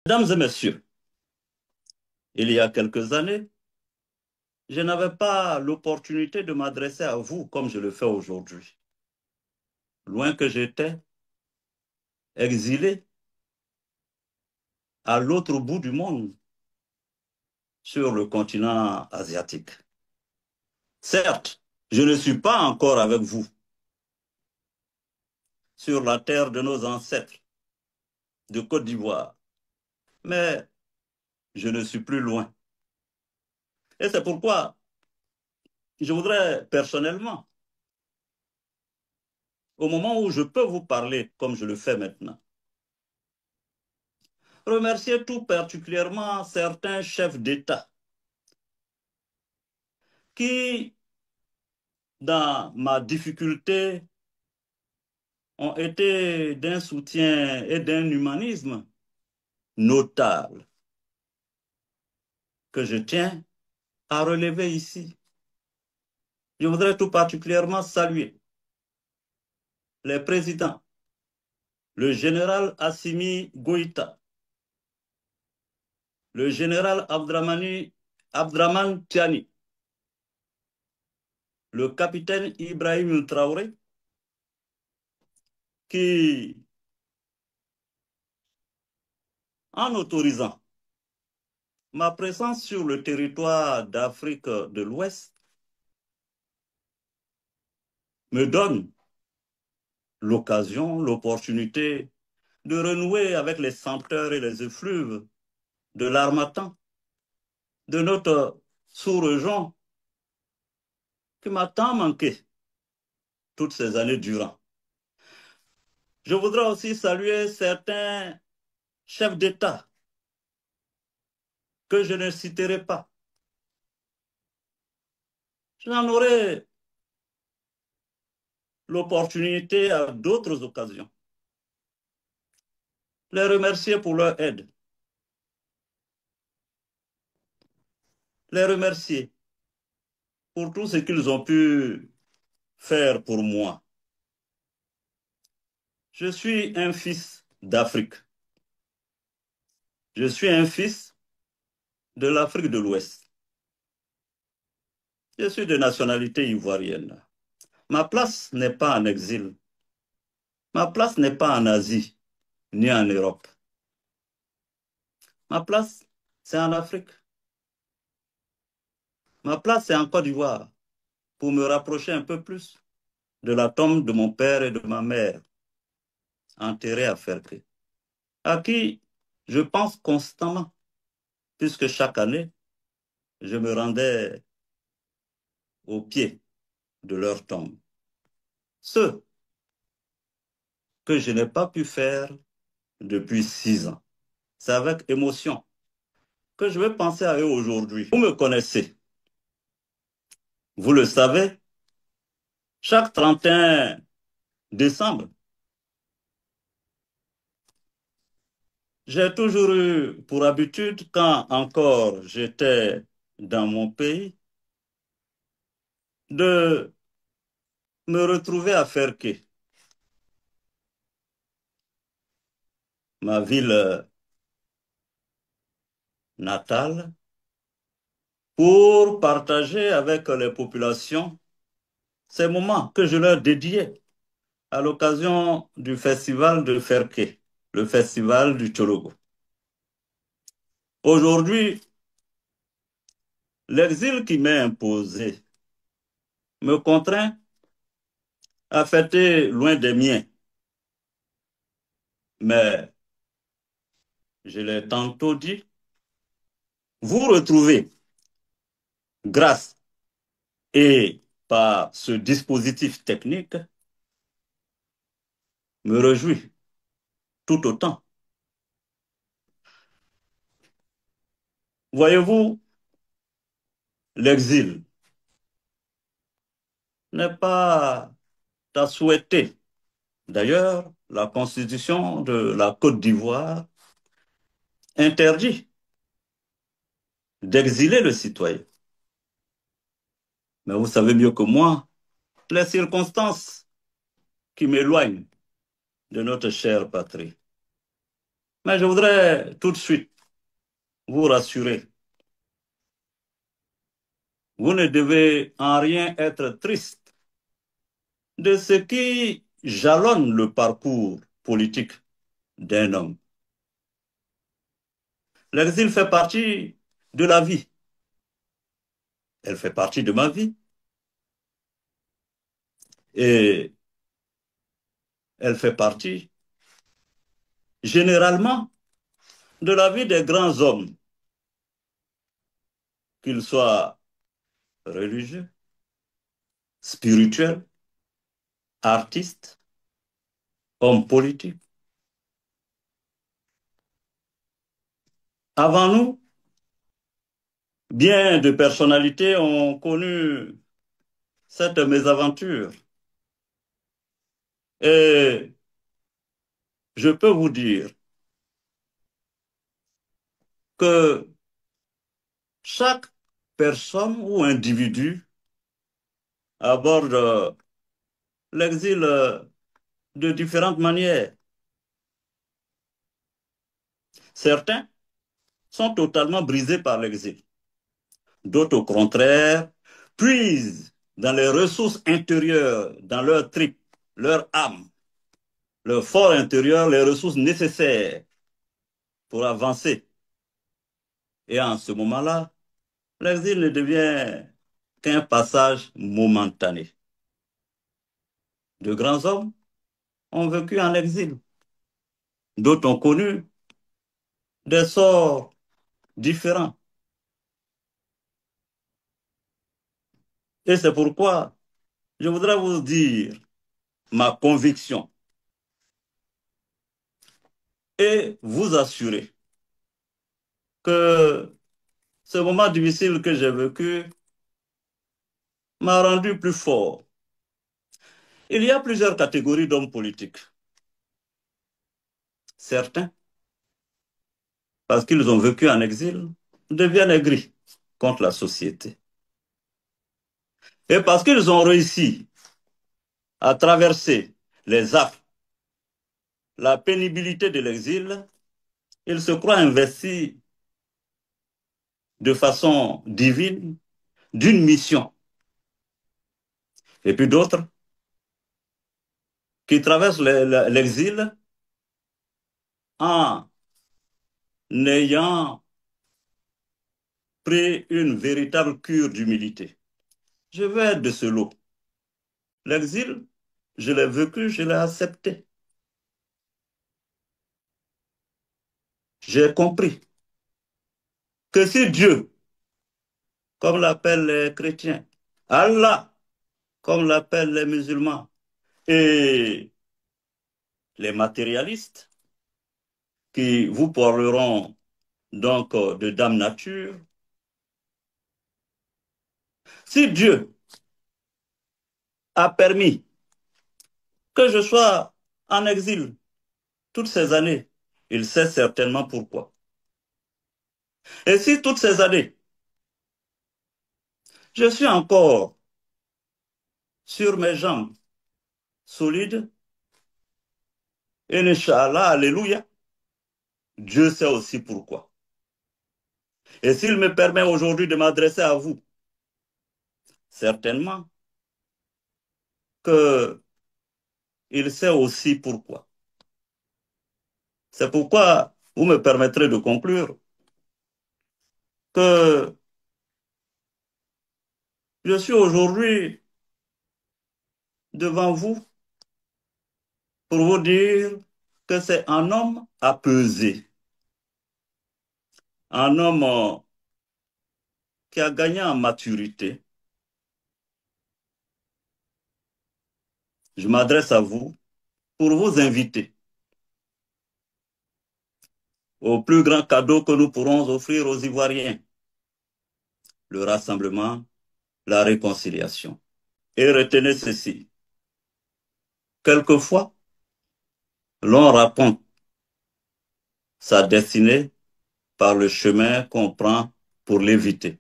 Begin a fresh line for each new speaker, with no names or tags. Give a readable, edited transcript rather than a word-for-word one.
Mesdames et messieurs, il y a quelques années, je n'avais pas l'opportunité de m'adresser à vous comme je le fais aujourd'hui. Loin que j'étais, exilé à l'autre bout du monde, sur le continent asiatique. Certes, je ne suis pas encore avec vous sur la terre de nos ancêtres de Côte d'Ivoire, mais je ne suis plus loin. Et c'est pourquoi je voudrais personnellement, au moment où je peux vous parler comme je le fais maintenant, remercier tout particulièrement certains chefs d'État qui, dans ma difficulté, ont été d'un soutien et d'un humanisme notable que je tiens à relever ici. Je voudrais tout particulièrement saluer les présidents, le général Assimi Goïta, le général Abdraman Tiani, le capitaine Ibrahim Traoré, qui, en autorisant ma présence sur le territoire d'Afrique de l'Ouest, me donne l'occasion, l'opportunité de renouer avec les senteurs et les effluves de l'harmattan, de notre sous-région qui m'a tant manqué toutes ces années durant. Je voudrais aussi saluer certains chefs d'État que je ne citerai pas. J'en aurai l'opportunité à d'autres occasions. Les remercier pour leur aide. Les remercier pour tout ce qu'ils ont pu faire pour moi. Je suis un fils d'Afrique. Je suis un fils de l'Afrique de l'Ouest. Je suis de nationalité ivoirienne. Ma place n'est pas en exil. Ma place n'est pas en Asie, ni en Europe. Ma place, c'est en Afrique. Ma place, c'est en Côte d'Ivoire, pour me rapprocher un peu plus de la tombe de mon père et de ma mère, enterrés à Ferté, à qui je pense constamment, puisque chaque année, je me rendais au pied de leur tombe. Ce que je n'ai pas pu faire depuis 6 ans. C'est avec émotion que je vais penser à eux aujourd'hui. Vous me connaissez, vous le savez, chaque 31 décembre, j'ai toujours eu pour habitude, quand encore j'étais dans mon pays, de me retrouver à Ferké, ma ville natale, pour partager avec les populations ces moments que je leur dédiais à l'occasion du festival de Ferké, le festival du Tchologo. Aujourd'hui, l'exil qui m'est imposé me contraint à fêter loin des miens. Mais je l'ai tantôt dit, vous retrouvez, grâce et par ce dispositif technique, me réjouit tout autant. Voyez-vous, l'exil n'est pas à souhaiter. D'ailleurs, la constitution de la Côte d'Ivoire interdit d'exiler le citoyen. Mais vous savez mieux que moi les circonstances qui m'éloignent de notre chère patrie. Mais je voudrais tout de suite vous rassurer. Vous ne devez en rien être triste de ce qui jalonne le parcours politique d'un homme. L'exil fait partie de la vie. Elle fait partie de ma vie. Et elle fait partie, généralement, de la vie des grands hommes, qu'ils soient religieux, spirituels, artistes, hommes politiques. Avant nous, bien de personnalités ont connu cette mésaventure. Et je peux vous dire que chaque personne ou individu aborde l'exil de différentes manières. Certains sont totalement brisés par l'exil. D'autres, au contraire, puisent dans les ressources intérieures, dans leur trip, leur âme, leur fort intérieur, les ressources nécessaires pour avancer. Et en ce moment-là, l'exil ne devient qu'un passage momentané. De grands hommes ont vécu en exil. D'autres ont connu des sorts différents. Et c'est pourquoi je voudrais vous dire ma conviction et vous assurer que ce moment difficile que j'ai vécu m'a rendu plus fort. Il y a plusieurs catégories d'hommes politiques. Certains, parce qu'ils ont vécu en exil, deviennent aigris contre la société. Et parce qu'ils ont réussi à traverser les affres, la pénibilité de l'exil, ils se croient investis de façon divine d'une mission. Et puis d'autres qui traversent l'exil en ayant pris une véritable cure d'humilité. Je veux être de ce lot. L'exil, je l'ai vécu, je l'ai accepté. J'ai compris que si Dieu, comme l'appellent les chrétiens, Allah, comme l'appellent les musulmans, et les matérialistes, qui vous parleront donc de dame nature, si Dieu a permis que je sois en exil toutes ces années, il sait certainement pourquoi. Et si toutes ces années, je suis encore sur mes jambes solides, et Inch'Allah, Alléluia, Dieu sait aussi pourquoi. Et s'il me permet aujourd'hui de m'adresser à vous, certainement qu'il sait aussi pourquoi. C'est pourquoi vous me permettrez de conclure que je suis aujourd'hui devant vous pour vous dire que c'est un homme apaisé, un homme qui a gagné en maturité. Je m'adresse à vous pour vous inviter au plus grand cadeau que nous pourrons offrir aux Ivoiriens, le rassemblement, la réconciliation. Et retenez ceci, quelquefois, l'on raconte sa destinée par le chemin qu'on prend pour l'éviter.